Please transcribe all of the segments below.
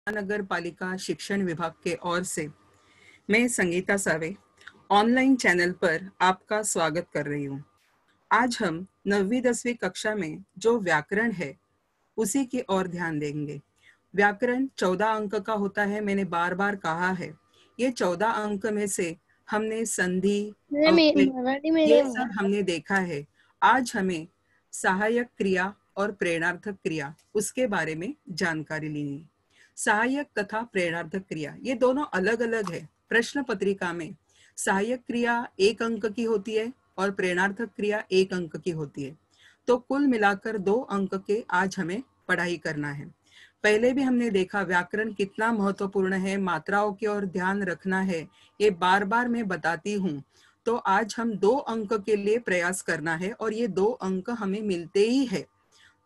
महानगर पालिका शिक्षण विभाग के ओर से मैं संगीता सावे ऑनलाइन चैनल पर आपका स्वागत कर रही हूँ। आज हम 9वीं-10वीं कक्षा में जो व्याकरण है उसी की ओर ध्यान देंगे। व्याकरण 14 अंक का होता है, मैंने बार बार कहा है। ये 14 अंक में से हमने संधि, अव्यय ये सब हमने देखा है। आज हमें सहायक क्रिया और प्रेरणार्थक क्रिया उसके बारे में जानकारी लेनी है। सहायक तथा प्रेरणार्थक क्रिया ये दोनों अलग अलग है। प्रश्न पत्रिका में सहायक क्रिया 1 अंक की होती है और प्रेरणार्थक क्रिया 1 अंक की होती है। तो कुल मिलाकर 2 अंक के आज हमें पढ़ाई करना है। पहले भी हमने देखा व्याकरण कितना महत्वपूर्ण है, मात्राओं की ओर ध्यान रखना है, ये बार बार मैं बताती हूँ। तो आज हम 2 अंक के लिए प्रयास करना है और ये 2 अंक हमें मिलते ही है।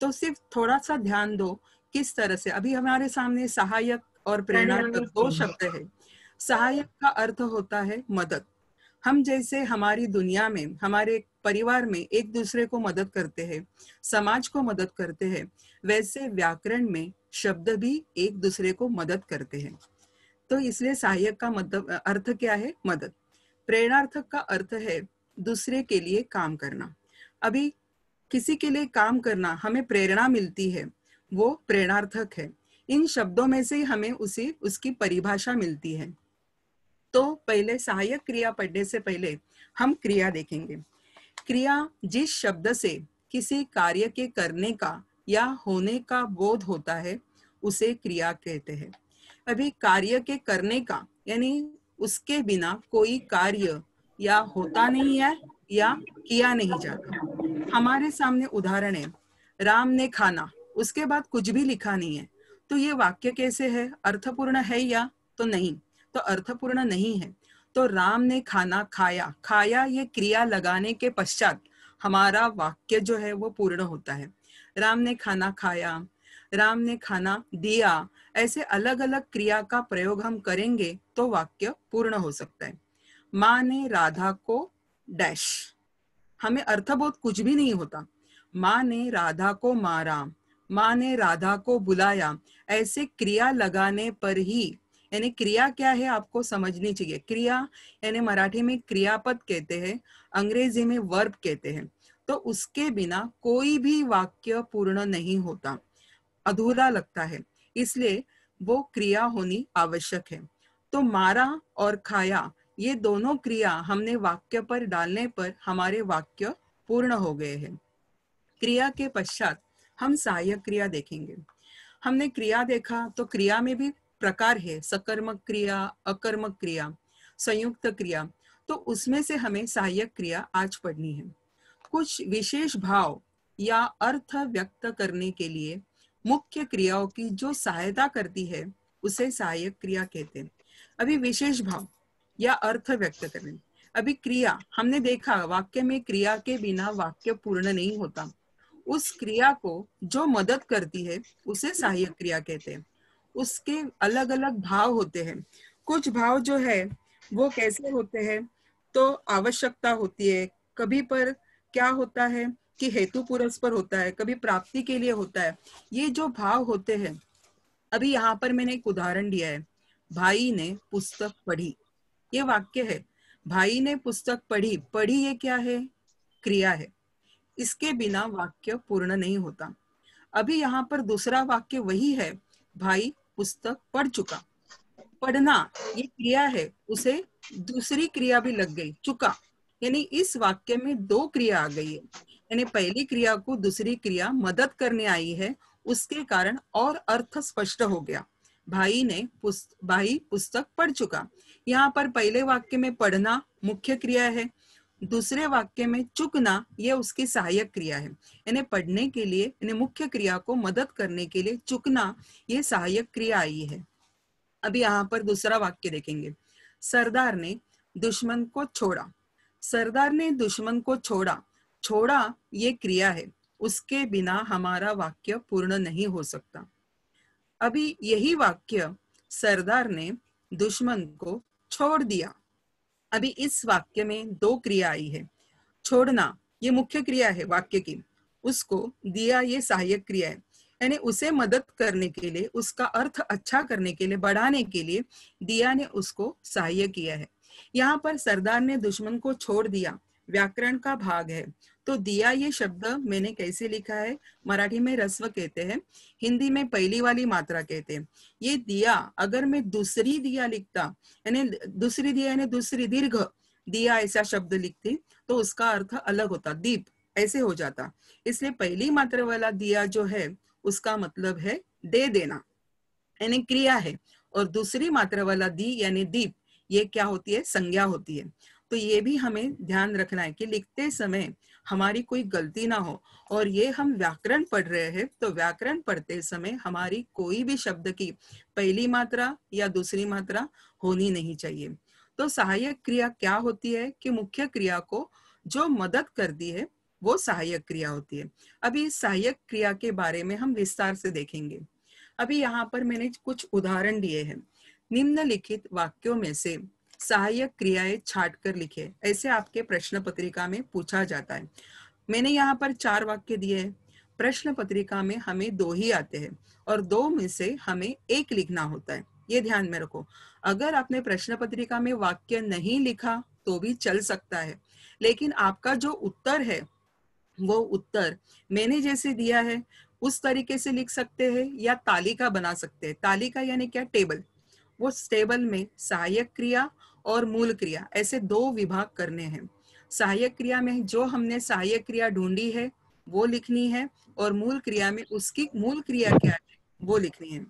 तो सिर्फ थोड़ा सा ध्यान दो किस तरह से। अभी हमारे सामने सहायक और प्रेरणार्थक 2 शब्द है। सहायक का अर्थ होता है मदद। हम जैसे हमारी दुनिया में, हमारे परिवार में एक दूसरे को मदद करते हैं, समाज को मदद करते हैं, वैसे व्याकरण में शब्द भी एक दूसरे को मदद करते हैं। तो इसलिए सहायक का मतलब अर्थ क्या है? मदद। प्रेरणार्थक का अर्थ है दूसरे के लिए काम करना। अभी किसी के लिए काम करना हमें प्रेरणा मिलती है, वो प्रेरणार्थक है। इन शब्दों में से हमें उसकी परिभाषा मिलती है। तो पहले सहायक क्रिया पढ़ने से पहले हम क्रिया देखेंगे। क्रिया जिस शब्द से किसी कार्य के करने का या होने का बोध होता है उसे क्रिया कहते हैं। अभी कार्य के करने का यानी उसके बिना कोई कार्य या होता नहीं है या किया नहीं जाता। हमारे सामने उदाहरण है, राम ने खाना, उसके बाद कुछ भी लिखा नहीं है। तो ये वाक्य कैसे है? अर्थपूर्ण है या? तो नहीं, तो अर्थपूर्ण नहीं है। तो राम ने खाना खाया, खाया ये क्रिया लगाने के पश्चात हमारा वाक्य जो है वो पूर्ण होता है। राम ने खाना खाया, राम ने खाना दिया, ऐसे अलग अलग क्रिया का प्रयोग हम करेंगे तो वाक्य पूर्ण हो सकता है। माँ ने राधा को डैश, हमें अर्थबोध कुछ भी नहीं होता। माँ ने राधा को मारा, माँ ने राधा को बुलाया, ऐसे क्रिया लगाने पर ही, यानी क्रिया क्या है आपको समझनी चाहिए। क्रिया यानी मराठी में क्रियापद कहते हैं, अंग्रेजी में वर्ब कहते हैं। तो उसके बिना कोई भी वाक्य पूर्ण नहीं होता, अधूरा लगता है, इसलिए वो क्रिया होनी आवश्यक है। तो मारा और खाया ये दोनों क्रिया हमने वाक्य पर डालने पर हमारे वाक्य पूर्ण हो गए हैं। क्रिया के पश्चात हम सहायक क्रिया देखेंगे। हमने क्रिया देखा तो क्रिया में भी प्रकार है, सकर्मक क्रिया, अकर्मक क्रिया, संयुक्त क्रिया। तो उसमें से हमें सहायक क्रिया आज पढ़नी है। कुछ विशेष भाव या अर्थ व्यक्त करने के लिए मुख्य क्रियाओं की जो सहायता करती है उसे सहायक क्रिया कहते हैं। अभी विशेष भाव या अर्थ व्यक्त करने, अभी क्रिया हमने देखा वाक्य में क्रिया के बिना वाक्य पूर्ण नहीं होता। उस क्रिया को जो मदद करती है उसे सहायक क्रिया कहते हैं। उसके अलग अलग भाव होते हैं। कुछ भाव जो है वो कैसे होते हैं? तो आवश्यकता होती है, कभी पर क्या होता है कि हेतु पुरस्पर होता है, कभी प्राप्ति के लिए होता है। ये जो भाव होते हैं, अभी यहाँ पर मैंने एक उदाहरण दिया है, भाई ने पुस्तक पढ़ी, ये वाक्य है। भाई ने पुस्तक पढ़ी, पढ़ी ये क्या है? क्रिया है। इसके बिना वाक्य पूर्ण नहीं होता। अभी यहाँ पर दूसरा वाक्य वही है, भाई पुस्तक पढ़ चुका। पढ़ना ये क्रिया है, उसे दूसरी क्रिया भी लग गई, चुका, यानी इस वाक्य में 2 क्रिया आ गई है। यानी पहली क्रिया को दूसरी क्रिया मदद करने आई है, उसके कारण और अर्थ स्पष्ट हो गया। भाई पुस्तक पढ़ चुका। यहाँ पर पहले वाक्य में पढ़ना मुख्य क्रिया है, दूसरे वाक्य में चुकना ये उसकी सहायक क्रिया है। यानी पढ़ने के लिए, यानी मुख्य क्रिया को मदद करने के लिए चुकना ये सहायक क्रिया आई है। अभी यहाँ पर दूसरा वाक्य देखेंगे, सरदार ने दुश्मन को छोड़ा। सरदार ने दुश्मन को छोड़ा, छोड़ा ये क्रिया है, उसके बिना हमारा वाक्य पूर्ण नहीं हो सकता। अभी यही वाक्य सरदार ने दुश्मन को छोड़ दिया। अभी इस वाक्य में 2 क्रिया आई है। छोड़ना ये मुख्य क्रिया है वाक्य की, उसको दिया ये सहायक क्रिया है। यानी उसे मदद करने के लिए, उसका अर्थ अच्छा करने के लिए, बढ़ाने के लिए दिया ने उसको सहाय किया है। यहाँ पर सरदार ने दुश्मन को छोड़ दिया व्याकरण का भाग है। तो दिया ये शब्द मैंने कैसे लिखा है, मराठी में रस्व कहते हैं, हिंदी में पहली वाली मात्रा कहते हैं। ये दिया अगर मैं दूसरी दिया लिखता, यानी दूसरी दिया यानी दूसरी दीर्घ दिया ऐसा शब्द लिखती, तो उसका अर्थ अलग होता, दीप ऐसे हो जाता। इसलिए पहली मात्रा वाला दिया जो है उसका मतलब है दे देना, यानी क्रिया है। और दूसरी मात्रा वाला दी यानी दीप, ये क्या होती है, संज्ञा होती है। तो ये भी हमें ध्यान रखना है कि लिखते समय हमारी कोई गलती ना हो। और ये हम व्याकरण पढ़ रहे हैं, तो व्याकरण पढ़ते समय हमारी कोई भी शब्द की पहली मात्रा या दूसरी मात्रा होनी नहीं चाहिए। तो सहायक क्रिया क्या होती है कि मुख्य क्रिया को जो मदद करती है वो सहायक क्रिया होती है। अभी इस सहायक क्रिया के बारे में हम विस्तार से देखेंगे। अभी यहाँ पर मैंने कुछ उदाहरण दिए हैं। निम्नलिखित वाक्यों में से सहायक क्रियाएं छाट कर लिखे, ऐसे आपके प्रश्न पत्रिका में पूछा जाता है। मैंने यहाँ पर 4 वाक्य दिए हैं। प्रश्न पत्रिका में हमें 2 ही आते हैं और 2 में से हमें 1 लिखना होता है, ये ध्यान में रखो। अगर आपने प्रश्न पत्रिका में वाक्य नहीं लिखा तो भी चल सकता है, लेकिन आपका जो उत्तर है वो उत्तर मैंने जैसे दिया है उस तरीके से लिख सकते हैं या तालिका बना सकते हैं। तालिका यानी क्या, टेबल। वो टेबल में सहायक क्रिया और मूल क्रिया ऐसे 2 विभाग करने हैं। सहायक क्रिया में जो हमने सहायक क्रिया ढूंढी है वो लिखनी है, और मूल क्रिया में उसकी मूल क्रिया क्या है वो लिखनी है।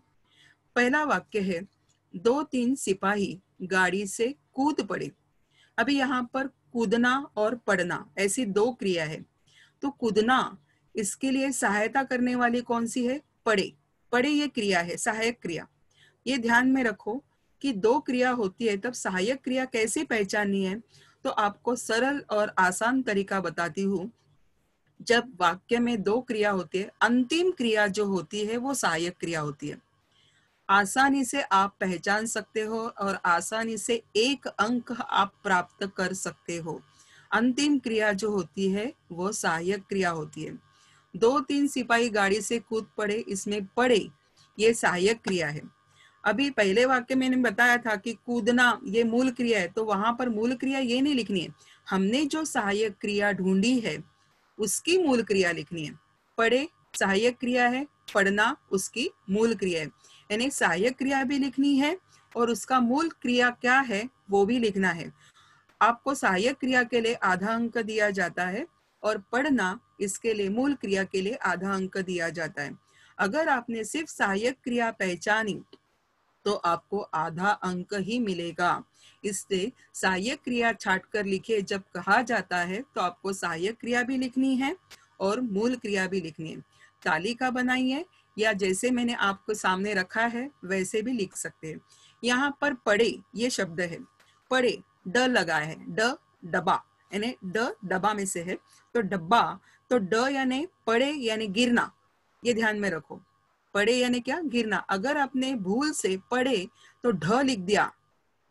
पहला वाक्य है, 2-3 सिपाही गाड़ी से कूद पड़े। अभी यहाँ पर कूदना और पड़ना ऐसी 2 क्रिया है। तो कूदना, इसके लिए सहायता करने वाली कौन सी है, पड़े। पड़े ये क्रिया है, सहायक क्रिया। ये ध्यान में रखो कि 2 क्रिया होती है, तब सहायक क्रिया कैसे पहचाननी है, तो आपको सरल और आसान तरीका बताती हूँ। जब वाक्य में 2 क्रिया होती है, अंतिम क्रिया जो होती है वो सहायक क्रिया होती है। आसानी से आप पहचान सकते हो और आसानी से 1 अंक आप प्राप्त कर सकते हो। अंतिम क्रिया जो होती है वो सहायक क्रिया होती है। 2-3 सिपाही गाड़ी से कूद पड़े, इसमें पड़े ये सहायक क्रिया है। अभी पहले वाक्य मैंने बताया था कि कूदना ये मूल क्रिया है, तो वहां पर मूल क्रिया ये नहीं लिखनी है। हमने जो सहायक क्रिया ढूंढी है उसकी मूल क्रिया लिखनी है। पढ़े सहायक क्रिया है, पढ़ना उसकी मूल क्रिया है, यानी सहायक क्रिया भी लिखनी है और उसका मूल क्रिया क्या है वो भी लिखना है। आपको सहायक क्रिया के लिए आधा अंक दिया जाता है और पढ़ना इसके लिए मूल क्रिया के लिए आधा अंक दिया जाता है। अगर आपने सिर्फ सहायक क्रिया पहचानी तो आपको आधा अंक ही मिलेगा। इससे सहायक क्रिया छाट कर लिखे जब कहा जाता है तो आपको सहायक क्रिया भी लिखनी है और मूल क्रिया भी लिखनी है। तालिका बनाइए या जैसे मैंने आपको सामने रखा है वैसे भी लिख सकते हैं। यहाँ पर पड़े ये शब्द है, पड़े ड लगा है, ड डब्बा, यानी ड डब्बा में से है, तो डब्बा, तो ड यानी पड़े यानी गिरना, ये ध्यान में रखो। पढ़े यानी क्या, गिरना। अगर आपने भूल से पढ़े तो ढ लिख दिया,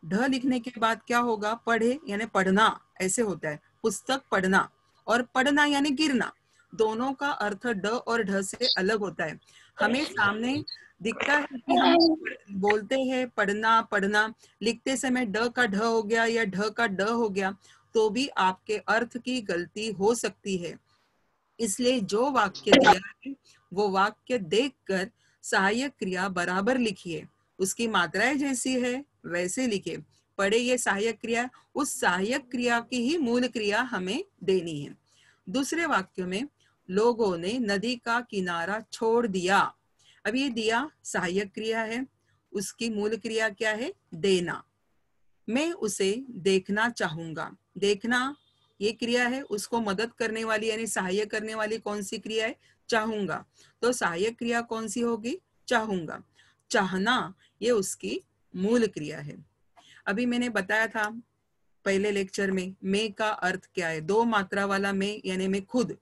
ढ लिखने के बाद क्या होगा, पढ़े यानी पढ़ना ऐसे होता है, पुस्तक पढ़ना। और पढ़ना यानी गिरना, दोनों का अर्थ ड और ढ से अलग होता है। हमें सामने दिखता है कि हम बोलते हैं पढ़ना पढ़ना, लिखते समय ड का ढ हो गया या ढ का ड हो गया तो भी आपके अर्थ की गलती हो सकती है। इसलिए जो वाक्य दिया है वो वाक्य देखकर सहायक क्रिया बराबर लिखिए, उसकी मात्राएं जैसी है वैसे लिखे। पढ़े ये सहायक क्रिया, उस सहायक क्रिया की ही मूल क्रिया हमें देनी है। दूसरे वाक्य में, लोगों ने नदी का किनारा छोड़ दिया। अब ये दिया सहायक क्रिया है, उसकी मूल क्रिया क्या है, देना। मैं उसे देखना चाहूंगा। देखना ये क्रिया है, उसको मदद करने वाली यानी सहायक करने वाली कौन सी क्रिया है, चाहूंगा। तो सहायक क्रिया कौन सी होगी, चाहूंगा। चाहना ये उसकी मूल क्रिया है। अभी मैंने बताया था पहले लेक्चर में मैं का अर्थ क्या है, 2 मात्रा वाला मैं यानी मैं खुद,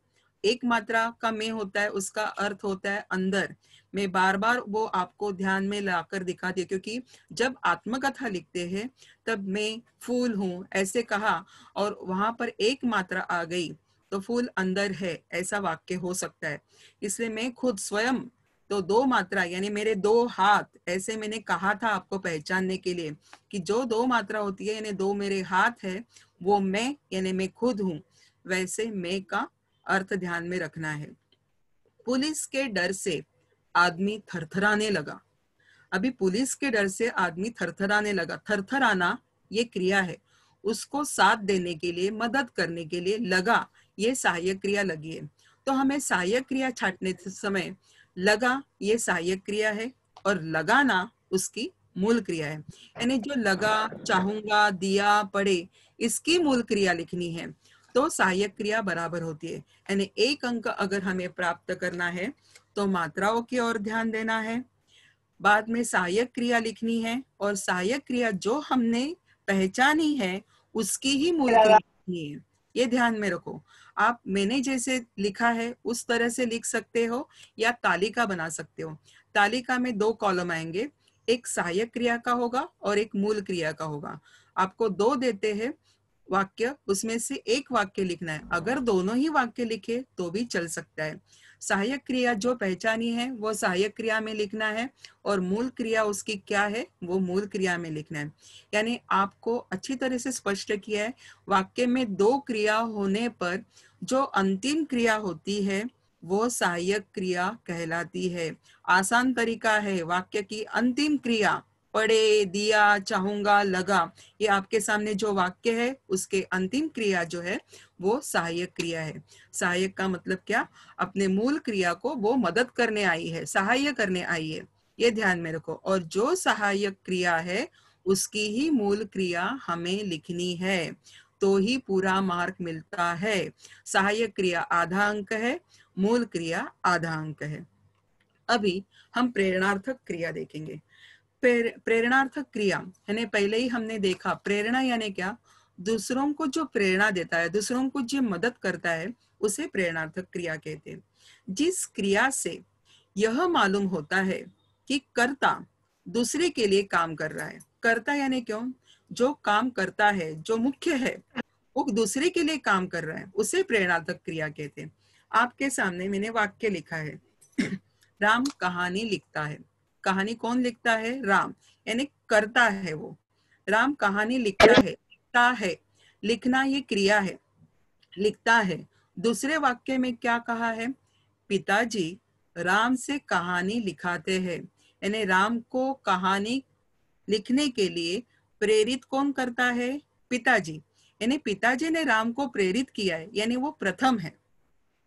1 मात्रा का मैं होता है उसका अर्थ होता है अंदर। मैं बार बार वो आपको ध्यान में लाकर दिखाती हूँ, क्योंकि जब आत्मकथा लिखते हैं तब मैं फूल हूँ ऐसे कहा और वहां पर 1 मात्रा आ गई तो फूल अंदर है ऐसा वाक्य हो सकता है। इसलिए मैं खुद स्वयं तो दो मात्रा यानी मेरे दो हाथ, ऐसे मैंने कहा था आपको पहचानने के लिए कि जो दो मात्रा होती है यानी दो मेरे हाथ है वो मैं यानी मैं खुद हूं, वैसे मैं का अर्थ ध्यान में रखना है। पुलिस के डर से आदमी थरथराने लगा। अभी पुलिस के डर से आदमी थरथराने लगा। थरथराना ये क्रिया है, उसको साथ देने के लिए, मदद करने के लिए लगा, ये सहायक क्रिया लगी है। तो हमें सहायक क्रिया छांटने समय लगा ये सहायक क्रिया है और लगाना उसकी मूल क्रिया है। यानी जो लगा, चाहूंगा, दिया, पढ़े, इसकी मूल क्रिया लिखनी है तो सहायक क्रिया बराबर होती है। यानी एक अंक अगर हमें प्राप्त करना है तो मात्राओं की ओर ध्यान देना है, बाद में सहायक क्रिया लिखनी है और सहायक क्रिया जो हमने पहचानी है उसकी ही मूल क्रिया लिखनी है। ये ध्यान में रखो। आप मैंने जैसे लिखा है उस तरह से लिख सकते हो या तालिका बना सकते हो। तालिका में दो कॉलम आएंगे, एक सहायक क्रिया का होगा और एक मूल क्रिया का होगा। आपको दो देते हैं वाक्य, उसमें से एक वाक्य लिखना है। अगर दोनों ही वाक्य लिखे तो भी चल सकता है। सहायक क्रिया जो पहचानी है वो सहायक क्रिया में लिखना है और मूल क्रिया उसकी क्या है वो मूल क्रिया में लिखना है। यानी आपको अच्छी तरह से स्पष्ट किया है, वाक्य में दो क्रिया होने पर जो अंतिम क्रिया होती है वो सहायक क्रिया कहलाती है। आसान तरीका है, वाक्य की अंतिम क्रिया पढ़े, दिया, चाहूंगा, लगा, ये आपके सामने जो वाक्य है उसके अंतिम क्रिया जो है वो सहायक क्रिया है। सहायक का मतलब क्या, अपने मूल क्रिया को वो मदद करने आई है, सहाय करने आई है, ये ध्यान में रखो। और जो सहायक क्रिया है उसकी ही मूल क्रिया हमें लिखनी है तो ही पूरा मार्क मिलता है। सहायक क्रिया आधा अंक है, मूल क्रिया आधा अंक है। अभी हम प्रेरणार्थक क्रिया देखेंगे। प्रेरणार्थक क्रिया यानी पहले ही हमने देखा, प्रेरणा यानी क्या, दूसरों को जो प्रेरणा देता है, दूसरों को जो मदद करता है उसे प्रेरणार्थक क्रिया कहते हैं। जिस क्रिया से यह मालूम होता है कि कर्ता दूसरे के लिए काम कर रहा है, कर्ता यानी क्यों, जो काम करता है, जो मुख्य है, वो दूसरे के लिए काम कर रहा है, उसे प्रेरणार्थक क्रिया कहते हैं। आपके सामने मैंने वाक्य लिखा है राम कहानी लिखता है। कहानी कौन लिखता है, राम, यानी करता है वो। राम कहानी लिखता है, लिखता है, लिखना ये क्रिया है, लिखता है। दूसरे वाक्य में क्या कहा है, पिताजी राम से कहानी लिखाते हैं। यानी राम को कहानी लिखने के लिए प्रेरित कौन करता है, पिताजी। यानी पिताजी ने राम को प्रेरित किया है, यानी वो प्रथम है।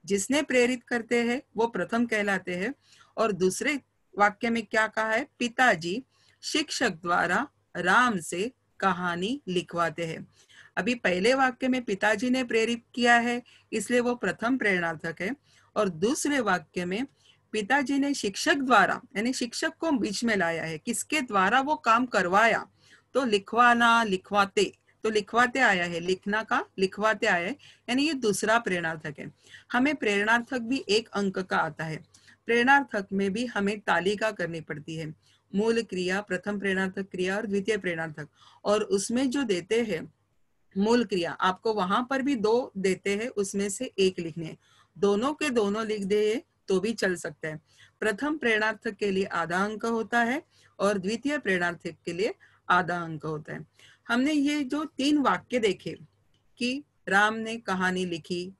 जिसने प्रेरित करते हैं वो प्रथम कहलाते हैं। और दूसरे वाक्य में क्या कहा है, पिताजी शिक्षक द्वारा राम से कहानी लिखवाते हैं। अभी पहले वाक्य में पिताजी ने प्रेरित किया है इसलिए वो प्रथम प्रेरणार्थक है, और दूसरे वाक्य में पिताजी ने शिक्षक द्वारा यानी शिक्षक को बीच में लाया है, किसके द्वारा वो काम करवाया, तो लिखवाना, लिखवाते, तो लिखवाते आया है, लिखना का लिखवाते आया है, यानी ये दूसरा प्रेरणार्थक है। हमें प्रेरणार्थक भी एक अंक का आता है। प्रेरणार्थक में भी हमें तालिका करनी पड़ती है, मूल क्रिया, प्रथम प्रेरणार्थक क्रिया और द्वितीय प्रेरणार्थक, और उसमें जो देते हैं मूल क्रिया, आपको वहां पर भी दो देते हैं, उसमें से एक लिखने हैं। दोनों के दोनों लिख दे तो भी चल सकता है। प्रथम प्रेरणार्थक के लिए आधा अंक होता है और द्वितीय प्रेरणार्थक के लिए आधा अंक होता है। हमने ये जो तीन वाक्य देखे कि राम ने कहानी लिखी,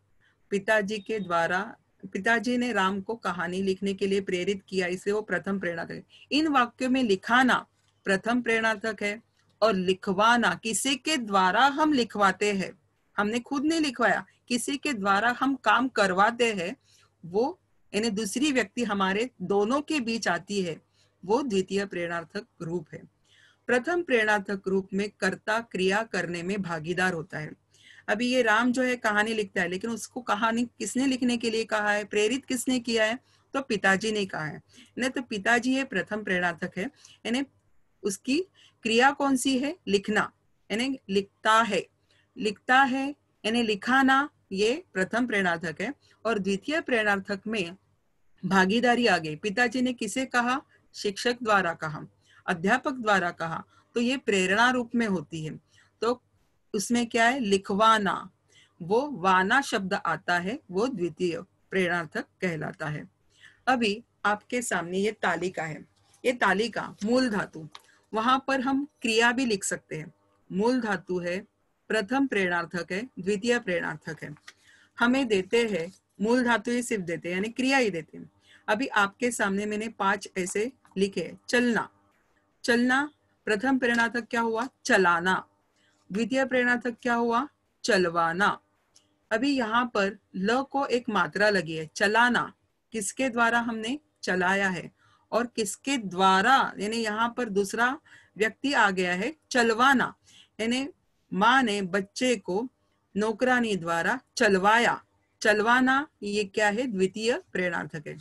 पिताजी के द्वारा, पिताजी ने राम को कहानी लिखने के लिए प्रेरित किया, इसलिए वो प्रथम प्रेरणार्थक है। इन वाक्यों में लिखाना प्रथम प्रेरणार्थक है और लिखवाना, किसी के द्वारा हम लिखवाते हैं, हमने खुद नहीं लिखवाया, किसी के द्वारा हम काम करवाते हैं, वो यानी दूसरी व्यक्ति हमारे दोनों के बीच आती है, वो द्वितीय प्रेरणार्थक रूप है। प्रथम प्रेरणार्थक रूप में कर्ता क्रिया करने में भागीदार होता है। अभी ये राम जो है कहानी लिखता है, लेकिन उसको कहानी किसने लिखने के लिए कहा है, प्रेरित किसने किया है, तो पिताजी ने कहा है। नहीं तो पिताजी ये प्रथम प्रेरणार्थक है, यानी उसकी क्रिया कौन सी है, लिखना, यानी लिखता है, लिखता है यानी लिखाना, ये प्रथम प्रेरणार्थक है। और द्वितीय प्रेरणार्थक में भागीदारी आ गई, पिताजी ने किसे कहा, शिक्षक द्वारा कहा, अध्यापक द्वारा कहा, तो ये प्रेरणा रूप में होती है। तो उसमें क्या है, लिखवाना, वो वाना शब्द आता है, वो द्वितीय प्रेरणार्थक कहलाता है। अभी आपके सामने ये तालिका है, ये तालिका मूल धातु, वहां पर हम क्रिया भी लिख सकते हैं। मूल धातु है, प्रथम प्रेरणार्थक है, द्वितीय प्रेरणार्थक है। हमें देते हैं मूल धातु ही सिर्फ देते हैं, यानी क्रिया ही देते हैं। अभी आपके सामने मैंने 5 ऐसे लिखे। चलना, चलना प्रथम प्रेरणार्थक क्या हुआ? चलाना। द्वितीय प्रेरणार्थक क्या हुआ? चलवाना। अभी यहाँ पर ल को एक मात्रा लगी है, चलाना। किसके द्वारा हमने चलाया है, और किसके द्वारा, यानी यहाँ पर दूसरा व्यक्ति आ गया है, चलवाना, यानी माँ ने बच्चे को नौकरानी द्वारा चलवाया। चलवाना ये क्या है? द्वितीय प्रेरणार्थक है।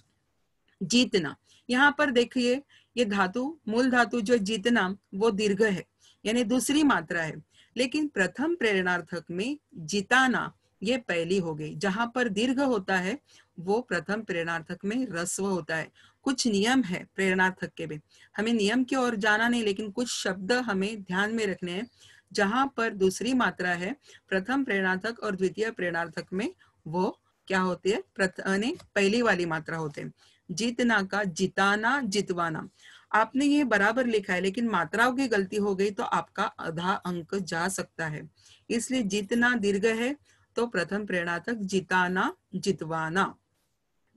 जीतना, यहाँ पर देखिए ये धातु, मूल धातु जो जीतना वो दीर्घ है, यानी दूसरी मात्रा है। लेकिन प्रथम प्रेरणार्थक में जिताना ये पहली हो गई। जहां पर दीर्घ होता है वो प्रथम प्रेरणार्थक में ह्रस्व होता है। कुछ नियम है प्रेरणार्थक के भी, हमें नियम की ओर जाना नहीं, लेकिन कुछ शब्द हमें ध्यान में रखने हैं। जहां पर दूसरी मात्रा है प्रथम प्रेरणार्थक और द्वितीय प्रेरणार्थक में, वो क्या होती है? पहली वाली मात्रा होते हैं। जीतना का जिताना, जितवाना। आपने ये बराबर लिखा है, लेकिन मात्राओं की गलती हो गई तो आपका आधा अंक जा सकता है। इसलिए जीतना दीर्घ है तो प्रथम प्रेरणार्थक जिताना, जितवाना।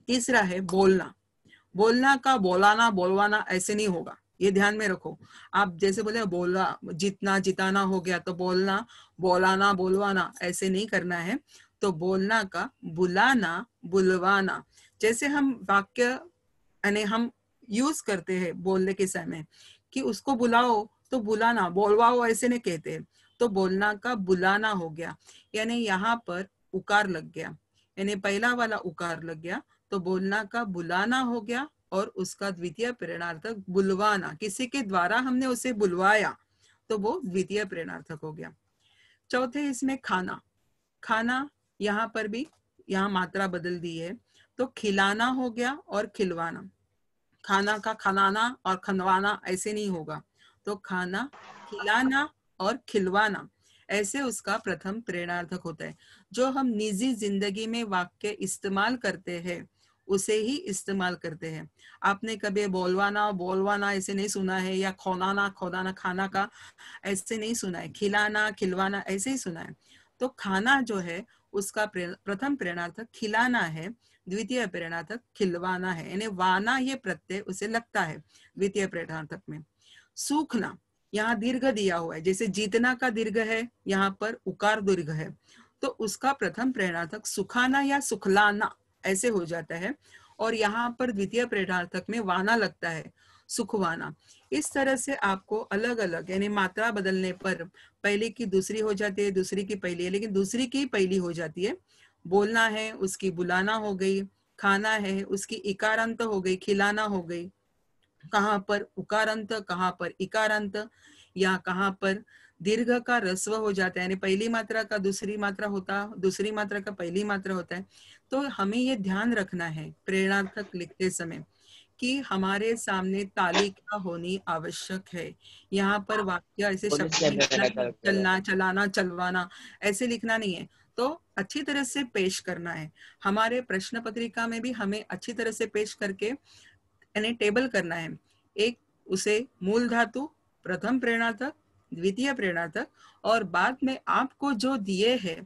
तीसरा है बोलना। बोलना का बोलाना, बोलवाना ऐसे नहीं होगा, ये ध्यान में रखो। आप जैसे बोले बोला, जितना, जिताना हो गया, तो बोलना, बोलाना, बोलवाना ऐसे नहीं करना है। तो बोलना का बुलाना, बुलवाना। जैसे हम वाक्य यानी हम यूज करते हैं बोलने के समय कि उसको बुलाओ, तो बुलाना, बोलवाओ ऐसे नहीं कहते। तो बोलना का बुलाना हो गया, यानी यहाँ पर उकार लग गया, यानी पहला वाला उकार लग गया, तो बोलना का बुलाना हो गया। और उसका द्वितीय प्रेरणार्थक बुलवाना, किसी के द्वारा हमने उसे बुलवाया तो वो द्वितीय प्रेरणार्थक हो गया। चौथे इसमें खाना। खाना यहाँ पर भी यहाँ मात्रा बदल दी है, तो खिलाना हो गया और खिलवाना। खाना का खनाना और खनवाना ऐसे नहीं होगा, तो खाना, खिलाना और खिलवाना ऐसे उसका प्रथम प्रेरणार्थक होता है। जो हम निजी जिंदगी में वाक्य इस्तेमाल करते हैं उसे ही इस्तेमाल करते हैं। आपने कभी बोलवाना, बोलवाना ऐसे नहीं सुना है, या खोनाना, खोदाना, खाना का ऐसे नहीं सुना है, खिलाना, खिलवाना ऐसे ही सुना है। तो खाना जो है उसका प्रथम प्रेरणार्थक खिलाना है, द्वितीय प्रेरणार्थक खिलवाना है, यानी वाना ये प्रत्यय उसे लगता है द्वितीय प्रेरणार्थक में। सूखना, यहाँ दीर्घ दिया हुआ है, जैसे जीतना का दीर्घ है, यहाँ पर उकार दीर्घ है, तो उसका प्रथम प्रेरणार्थक सुखाना या सुखलाना ऐसे हो जाता है। और यहाँ पर द्वितीय प्रेरणार्थक में वाना लगता है, सुखवाना। इस तरह से आपको अलग अलग, यानी मात्रा बदलने पर पहले की दूसरी हो जाती है, दूसरी की पहली है, लेकिन दूसरी की पहली हो जाती है। बोलना है उसकी बुलाना हो गई, खाना है उसकी इकारांत हो गई, खिलाना हो गई। कहाँ पर उकारांत, कहाँ पर इकारांत, या कहाँ पर दीर्घ का रस्व हो जाता है, यानी पहली मात्रा का दूसरी मात्रा होता, दूसरी मात्रा का पहली मात्रा होता है। तो हमें ये ध्यान रखना है प्रेरणार्थक लिखते समय कि हमारे सामने तालिका होनी आवश्यक है। यहाँ पर वाक्य ऐसे शब्द नहीं लिखना है, चलना, चलाना, चलवाना ऐसे लिखना नहीं है। तो अच्छी तरह से पेश करना है। हमारे प्रश्न पत्रिका में भी हमें अच्छी तरह से पेश करके यानी टेबल करना है। एक उसे मूल धातु, प्रथम प्रेरणार्थक, द्वितीय प्रेरणार्थक, और बाद में आपको जो दिए है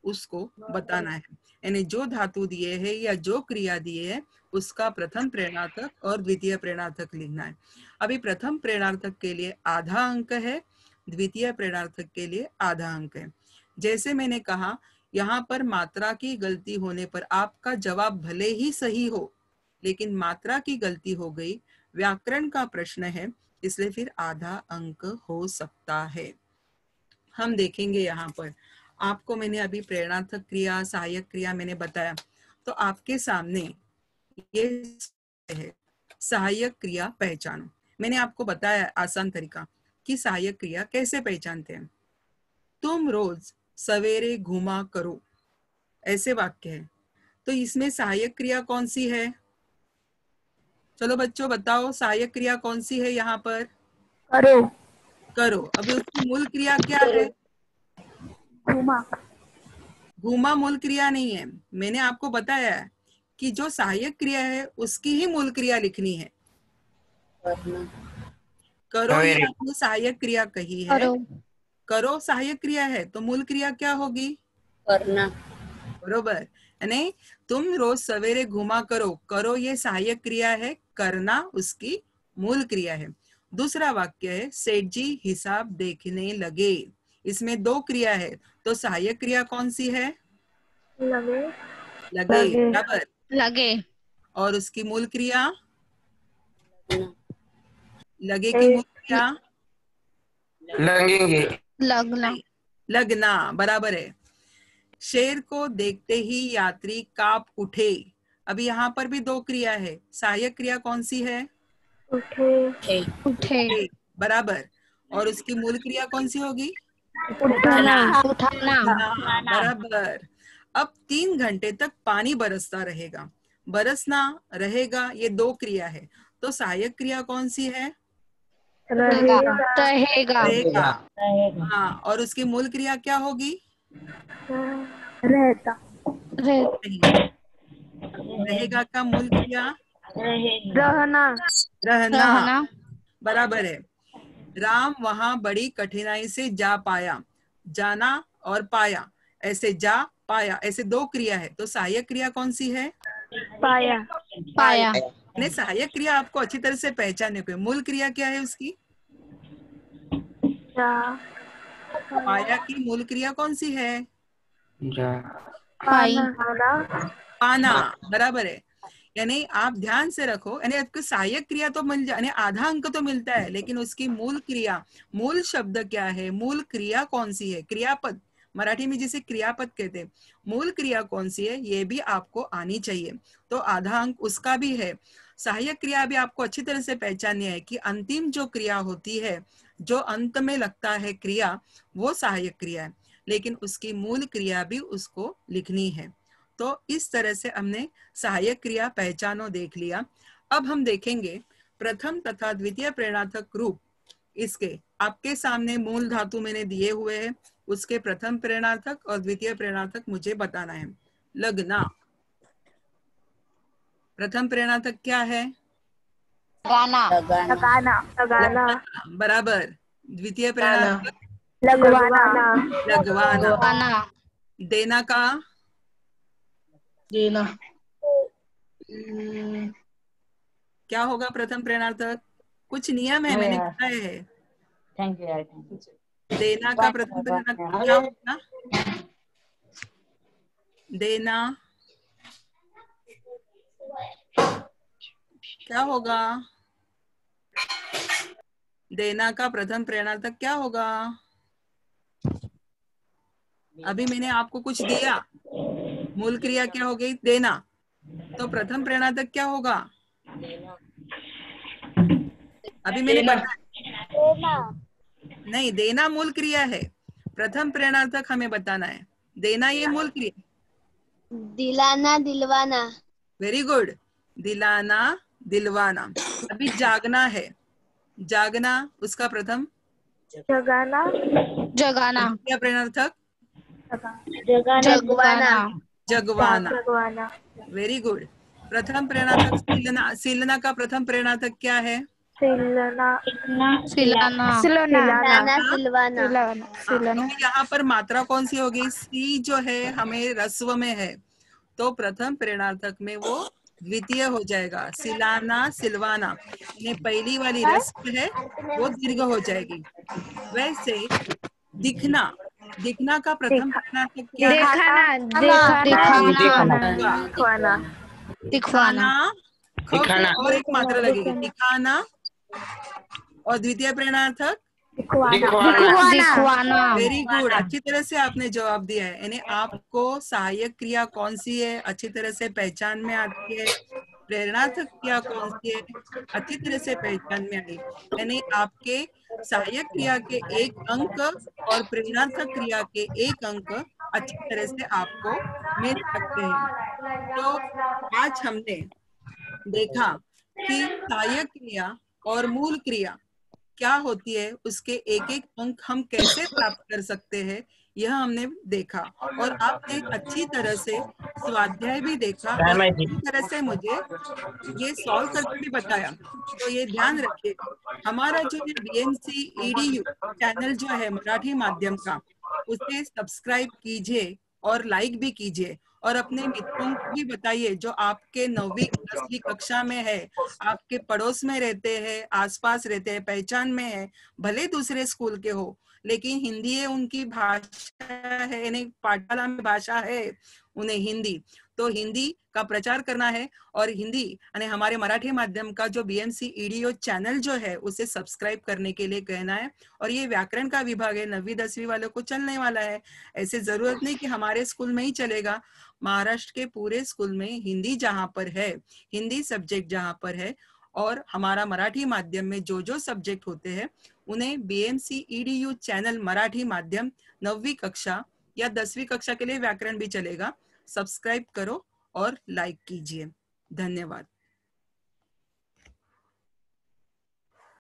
उसको बताना है। यानी जो धातु दिए है या जो क्रिया दिए है उसका प्रथम प्रेरणार्थक और द्वितीय प्रेरणार्थक लिखना है। अभी प्रथम प्रेरणार्थक के लिए आधा अंक है, द्वितीय प्रेरणार्थक के लिए आधा अंक है। जैसे मैंने कहा, यहाँ पर मात्रा की गलती होने पर आपका जवाब भले ही सही हो, लेकिन मात्रा की गलती हो गई, व्याकरण का प्रश्न है, इसलिए फिर आधा अंक हो सकता है। हम देखेंगे यहाँ पर, आपको मैंने अभी प्रेरणार्थक क्रिया, सहायक क्रिया मैंने बताया, तो आपके सामने ये है सहायक क्रिया पहचानो। मैंने आपको बताया आसान तरीका कि सहायक क्रिया कैसे पहचानते हैं। तुम रोज सवेरे घूमा करो, ऐसे वाक्य है, तो इसमें सहायक क्रिया कौन सी है? चलो बच्चों बताओ, सहायक क्रिया कौन सी है यहाँ पर? करो। करो। अभी उसकी मूल क्रिया क्या है? घुमा। घूमा मूल क्रिया नहीं है, मैंने आपको बताया है कि जो सहायक क्रिया है उसकी ही मूल क्रिया लिखनी है। करो ये आपने सहायक क्रिया कही है, करो सहायक क्रिया है तो मूल क्रिया क्या होगी? करना। बरोबर। यानी तुम रोज सवेरे घुमा करो, करो ये सहायक क्रिया है, करना उसकी मूल क्रिया है। दूसरा वाक्य है सेठ जी हिसाब देखने लगे, इसमें दो क्रिया है, तो सहायक क्रिया कौन सी है? लगे। लगे, बराबर। लगे। और उसकी मूल क्रिया? लगे की मूल क्रिया? लगेंगे। लगना। लगना, बराबर है। शेर को देखते ही यात्री कांप उठे, अभी यहाँ पर भी दो क्रिया है, सहायक क्रिया कौन सी है? उठे। उठे। बराबर। और उसकी मूल क्रिया कौन सी होगी? उठाना। उठाना। बराबर। अब 3 घंटे तक पानी बरसता रहेगा, बरसना रहेगा ये दो क्रिया है, तो सहायक क्रिया कौन सी है? रहेगा। रहेगा। हाँ, और उसकी मूल क्रिया क्या होगी? रहता। नहीं, रहेगा का मूल क्रिया? रहना। रहना, बराबर है। राम वहां बड़ी कठिनाई से जा पाया, जाना और पाया, ऐसे जा पाया, ऐसे दो क्रिया है, तो सहायक क्रिया कौन सी है? पाया। पाया। यानी सहायक क्रिया आपको अच्छी तरह से पहचानने को है। मूल क्रिया क्या है उसकी? जा। पाया की मूल क्रिया कौन सी है? पाई। पाना, बराबर है। यानी आप ध्यान से रखो, यानी आपको सहायक क्रिया तो मिल जाए, आधा अंक तो मिलता है, लेकिन उसकी मूल क्रिया, मूल शब्द क्या है, मूल क्रिया कौन सी है, क्रियापद, मराठी में जिसे क्रियापद कहते हैं, मूल क्रिया कौन सी है ये भी आपको आनी चाहिए, तो आधा अंक उसका भी है। सहायक क्रिया भी आपको अच्छी तरह से पहचाननी है कि अंतिम जो क्रिया होती है, जो अंत में लगता है क्रिया, वो सहायक क्रिया है, लेकिन उसकी मूल क्रिया भी उसको लिखनी है। तो इस तरह से हमने सहायक क्रिया पहचानो देख लिया। अब हम देखेंगे प्रथम तथा द्वितीय प्रेरणार्थक रूप। इसके आपके सामने मूल धातु मैंने दिए हुए हैं, उसके प्रथम प्रेरणार्थक और द्वितीय प्रेरणार्थक मुझे बताना है। लगना, प्रथम प्रेरणार्थक क्या है? लगाना। लगाना। बराबर। द्वितीय प्रेरणार्थक? लगवाना। लगवाना। देना का? देना। क्या होगा प्रथम प्रेरणार्थक? कुछ नियम है, मैंने बताया है। थैंक यू यार, थैंक यू। देना का प्रथम प्रेरणार्थक क्या होगा? देना क्या होगा? देना का प्रथम प्रेरणार्थक क्या होगा? अभी मैंने आपको कुछ दिया, मूल क्रिया क्या हो गई? देना, तो प्रथम प्रेरणार्थक क्या होगा? अभी मैंने बताया नहीं, देना मूल क्रिया है, प्रथम प्रेरणार्थक हमें बताना है। देना ये मूल क्रिया। दिलाना, दिलवाना। वेरी गुड, दिलाना, दिलवाना। अभी जागना है, जागना उसका प्रथम? जगाना। जगाना। क्या प्रेरणार्थक? जगवाना। जगवाना। जगवाना। Very good. प्रथम प्रेरणार्थक सिलना, सिलना का प्रथम प्रेरणार्थक क्या है? सिलना। सिलाना। सिलाना। तो यहाँ पर मात्रा कौन सी होगी? सी जो है हमें रस्व में है, तो प्रथम प्रेरणार्थक में वो द्वितीय हो जाएगा, सिलाना, सिलवाना। ये पहली वाली रस्व है वो दीर्घ हो जाएगी। वैसे दिखना, दिखना का प्रथम प्रेरणार्थक क्या है? दिखवाना। दिखाना, दिखाना और एक मात्रा लगेगी, दिखाना। और द्वितीय प्रेरणार्थक? दिखवाना। वेरी गुड, अच्छी तरह से आपने जवाब दिया है। यानी आपको सहायक क्रिया कौन सी है अच्छी तरह से पहचान में आती है, प्रेरणार्थक क्रिया कौन सी है अच्छी तरह से पहचान में आई। यानी आपके सहायक क्रिया के 1 अंक और प्रेरणार्थक क्रिया के 1 अंक अच्छी तरह से आपको मिल सकते हैं। तो आज हमने देखा कि सहायक क्रिया और मूल क्रिया क्या होती है, उसके एक एक अंक हम कैसे प्राप्त कर सकते हैं, यह हमने देखा और आपने अच्छी तरह से स्वाध्याय भी देखा और अच्छी तरह से मुझे ये सॉल्व करके भी बताया। तो ये ध्यान रखिएगा, हमारा जो ये BMC EDU चैनल जो है मराठी माध्यम का, उसे सब्सक्राइब कीजिए और लाइक भी कीजिए और अपने मित्रों को भी बताइए जो आपके 9वीं 10वीं कक्षा में है, आपके पड़ोस में रहते हैं, आसपास रहते हैं, पहचान में है, भले दूसरे स्कूल के हो, लेकिन हिंदी है उनकी भाषा है, यानी पाठशाला में भाषा है उन्हें हिंदी, तो हिंदी का प्रचार करना है और हिंदी यानी हमारे मराठी माध्यम का जो BMC EDU चैनल जो है उसे सब्सक्राइब करने के लिए कहना है। और ये व्याकरण का विभाग है, 9वीं 10वीं वालों को चलने वाला है, ऐसे जरूरत नहीं कि हमारे स्कूल में ही चलेगा, महाराष्ट्र के पूरे स्कूल में हिंदी जहाँ पर है, हिंदी सब्जेक्ट जहाँ पर है और हमारा मराठी माध्यम में जो जो सब्जेक्ट होते हैं उन्हें BMC EDU चैनल मराठी माध्यम 9वीं कक्षा या 10वीं कक्षा के लिए व्याकरण भी चलेगा, सब्सक्राइब करो और लाइक कीजिए। धन्यवाद।